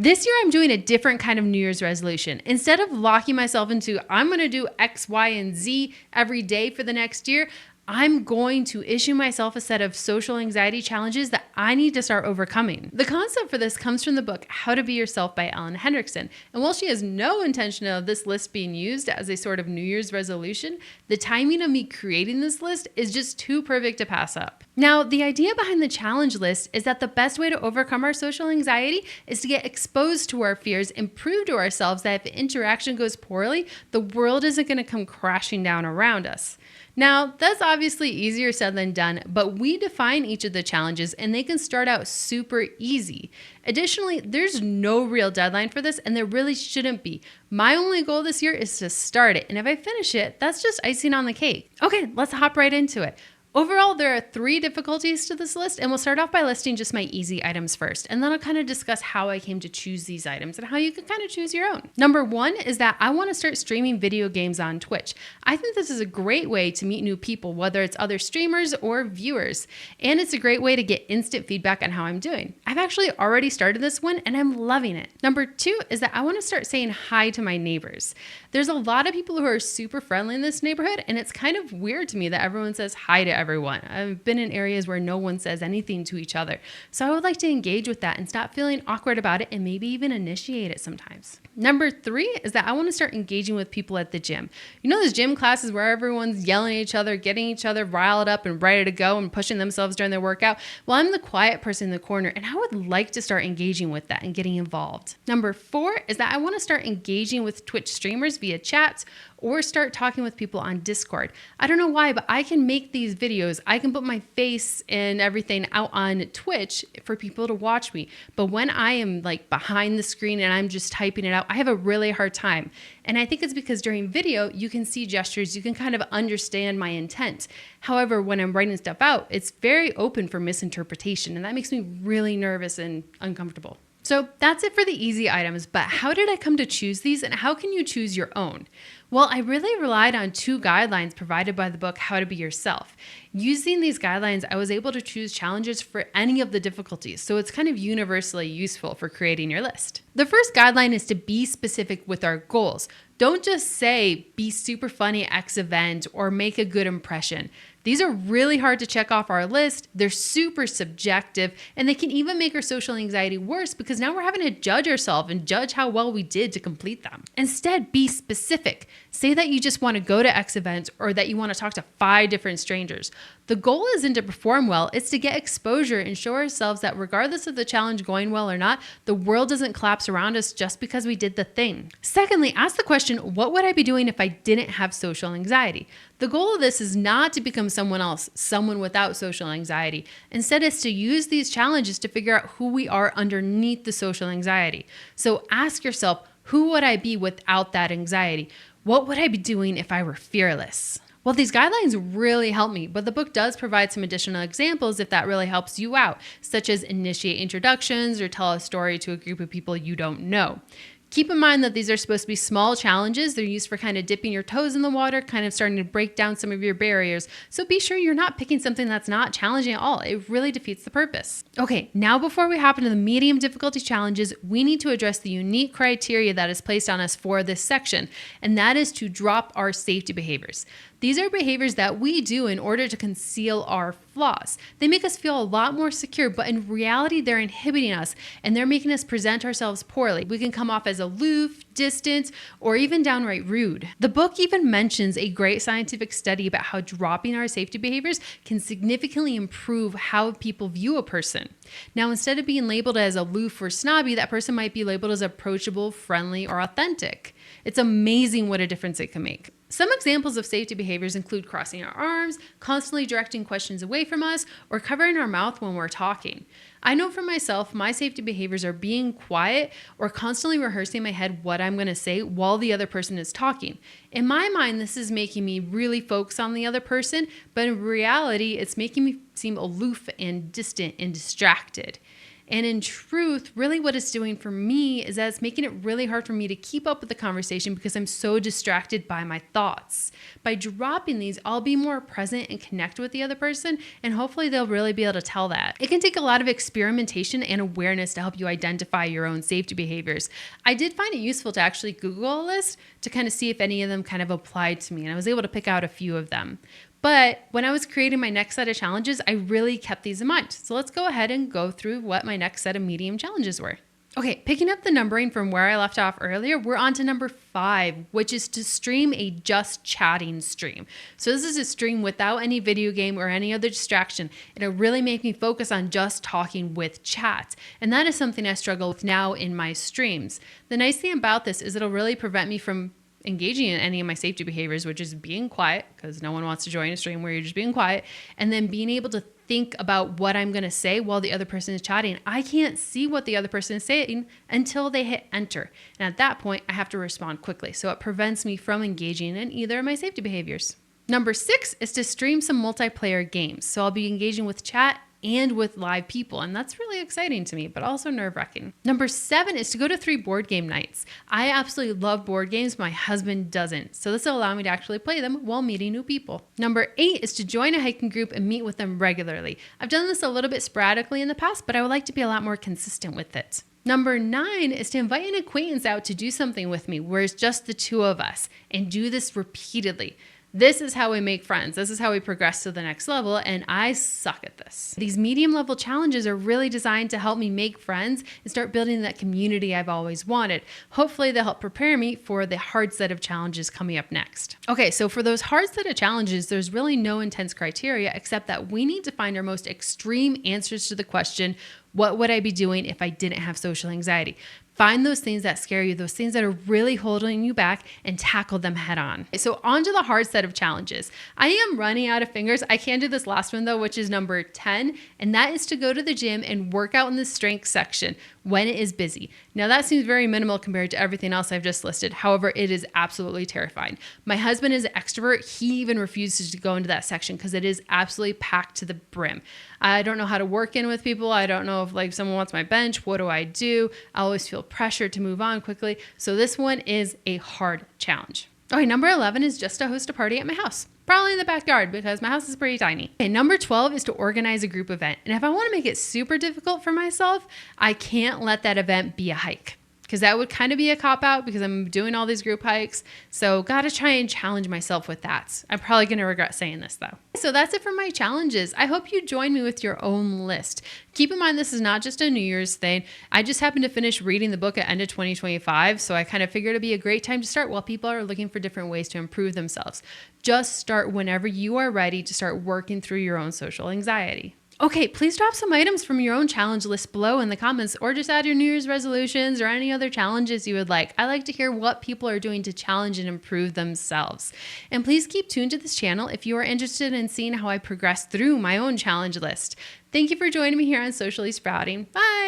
This year, I'm doing a different kind of New Year's resolution. Instead of locking myself into, I'm going to do X, Y, and Z every day for the next year, I'm going to issue myself a set of social anxiety challenges that I need to start overcoming. The concept for this comes from the book How to Be Yourself by Hendriksen. And while she has no intention of this list being used as a sort of New Year's resolution, the timing of me creating this list is just too perfect to pass up. Now, the idea behind the challenge list is that the best way to overcome our social anxiety is to get exposed to our fears and prove to ourselves that if interaction goes poorly, the world isn't going to come crashing down around us. Now, that's obviously easier said than done, but we define each of the challenges and they can start out super easy. Additionally, there's no real deadline for this and there really shouldn't be. My only goal this year is to start it, and if I finish it, that's just icing on the cake. Okay, let's hop right into it. Overall, there are 3 difficulties to this list, and we'll start off by listing just my easy items first, and then I'll kind of discuss how I came to choose these items and how you can kind of choose your own. Number 1 is that I want to start streaming video games on Twitch. I think this is a great way to meet new people, whether it's other streamers or viewers, and it's a great way to get instant feedback on how I'm doing. I've actually already started this one, and I'm loving it. Number 2 is that I want to start saying hi to my neighbors. There's a lot of people who are super friendly in this neighborhood, and it's kind of weird to me that everyone says hi to everyone. I've been in areas where no one says anything to each other. So I would like to engage with that and stop feeling awkward about it and maybe even initiate it sometimes. Number 3 is that I want to start engaging with people at the gym. You know those gym classes where everyone's yelling at each other, getting each other riled up and ready to go and pushing themselves during their workout? Well, I'm the quiet person in the corner and I would like to start engaging with that and getting involved. Number 4 is that I want to start engaging with Twitch streamers via chats or start talking with people on Discord. I don't know why, but I can make these videos. I can put my face and everything out on Twitch for people to watch me. But when I am like behind the screen and I'm just typing it out, I have a really hard time. And I think it's because during video, you can see gestures, you can kind of understand my intent. However, when I'm writing stuff out, it's very open for misinterpretation. And that makes me really nervous and uncomfortable. So that's it for the easy items, but how did I come to choose these and how can you choose your own? Well, I really relied on 2 guidelines provided by the book, How to Be Yourself. Using these guidelines, I was able to choose challenges for any of the difficulties, so it's kind of universally useful for creating your list. The first guideline is to be specific with our goals. Don't just say, be super funny at X event or make a good impression. These are really hard to check off our list. They're super subjective, and they can even make our social anxiety worse because now we're having to judge ourselves and judge how well we did to complete them. Instead, be specific. Say that you just want to go to X event or that you want to talk to 5 different strangers. The goal isn't to perform well, it's to get exposure and show ourselves that regardless of the challenge going well or not, the world doesn't collapse around us just because we did the thing. Secondly, ask the question, what would I be doing if I didn't have social anxiety? The goal of this is not to become someone else, someone without social anxiety. Instead, it's to use these challenges to figure out who we are underneath the social anxiety. So ask yourself, who would I be without that anxiety? What would I be doing if I were fearless? Well, these guidelines really help me, but the book does provide some additional examples if that really helps you out, such as initiate introductions or tell a story to a group of people you don't know. Keep in mind that these are supposed to be small challenges. They're used for kind of dipping your toes in the water, kind of starting to break down some of your barriers. So be sure you're not picking something that's not challenging at all. It really defeats the purpose. Okay, now before we hop into the medium difficulty challenges, we need to address the unique criteria that is placed on us for this section, and that is to drop our safety behaviors. These are behaviors that we do in order to conceal our flaws. They make us feel a lot more secure, but in reality, they're inhibiting us and they're making us present ourselves poorly. We can come off as aloof, distant, or even downright rude. The book even mentions a great scientific study about how dropping our safety behaviors can significantly improve how people view a person. Now, instead of being labeled as aloof or snobby, that person might be labeled as approachable, friendly, or authentic. It's amazing what a difference it can make. Some examples of safety behaviors include crossing our arms, constantly directing questions away from us, or covering our mouth when we're talking. I know for myself, my safety behaviors are being quiet or constantly rehearsing in my head what I'm going to say while the other person is talking. In my mind, this is making me really focus on the other person, but in reality, it's making me seem aloof and distant and distracted. And in truth, really what it's doing for me is that it's making it really hard for me to keep up with the conversation because I'm so distracted by my thoughts. By dropping these, I'll be more present and connect with the other person, and hopefully they'll really be able to tell that. It can take a lot of experimentation and awareness to help you identify your own safety behaviors. I did find it useful to actually Google a list to kind of see if any of them kind of applied to me, and I was able to pick out a few of them. But when I was creating my next set of challenges, I really kept these in mind. So let's go ahead and go through what my next set of medium challenges were. Okay, picking up the numbering from where I left off earlier, we're on to number 5, which is to stream a just chatting stream. So this is a stream without any video game or any other distraction. It'll really make me focus on just talking with chat. And that is something I struggle with now in my streams. The nice thing about this is it'll really prevent me from engaging in any of my safety behaviors, which is being quiet, because no one wants to join a stream where you're just being quiet, and then being able to think about what I'm going to say while the other person is chatting. I can't see what the other person is saying until they hit enter. And at that point, I have to respond quickly. So it prevents me from engaging in either of my safety behaviors. Number 6 is to stream some multiplayer games. So I'll be engaging with chat and with live people. And that's really exciting to me, but also nerve-wracking. Number 7 is to go to 3 board game nights. I absolutely love board games. My husband doesn't. So this will allow me to actually play them while meeting new people. Number 8 is to join a hiking group and meet with them regularly. I've done this a little bit sporadically in the past, but I would like to be a lot more consistent with it. Number 9 is to invite an acquaintance out to do something with me where it's just the two of us, and do this repeatedly. This is how we make friends. This is how we progress to the next level, and I suck at this. These medium level challenges are really designed to help me make friends and start building that community I've always wanted. Hopefully they'll help prepare me for the hard set of challenges coming up next. Okay, so for those hard set of challenges, there's really no intense criteria except that we need to find our most extreme answers to the question, what would I be doing if I didn't have social anxiety? Find those things that scare you, those things that are really holding you back, and tackle them head on. So on to the hard set of challenges. I am running out of fingers. I can do this last one though, which is number 10, and that is to go to the gym and work out in the strength section when it is busy. Now that seems very minimal compared to everything else I've just listed. However, it is absolutely terrifying. My husband is an extrovert. He even refuses to go into that section because it is absolutely packed to the brim. I don't know how to work in with people. I don't know if someone wants my bench. What do? I always feel pressure to move on quickly. So this one is a hard challenge. Okay, number 11 is just to host a party at my house. Probably in the backyard because my house is pretty tiny. Okay, number 12 is to organize a group event. And if I want to make it super difficult for myself, I can't let that event be a hike, because that would kind of be a cop-out because I'm doing all these group hikes. So gotta try and challenge myself with that. I'm probably gonna regret saying this though. So that's it for my challenges. I hope you join me with your own list. Keep in mind, this is not just a New Year's thing. I just happened to finish reading the book at end of 2025. So I kind of figured it'd be a great time to start while people are looking for different ways to improve themselves. Just start whenever you are ready to start working through your own social anxiety. Okay, please drop some items from your own challenge list below in the comments, or just add your New Year's resolutions or any other challenges you would like. I like to hear what people are doing to challenge and improve themselves. And please keep tuned to this channel if you are interested in seeing how I progress through my own challenge list. Thank you for joining me here on Socially Sprouting. Bye!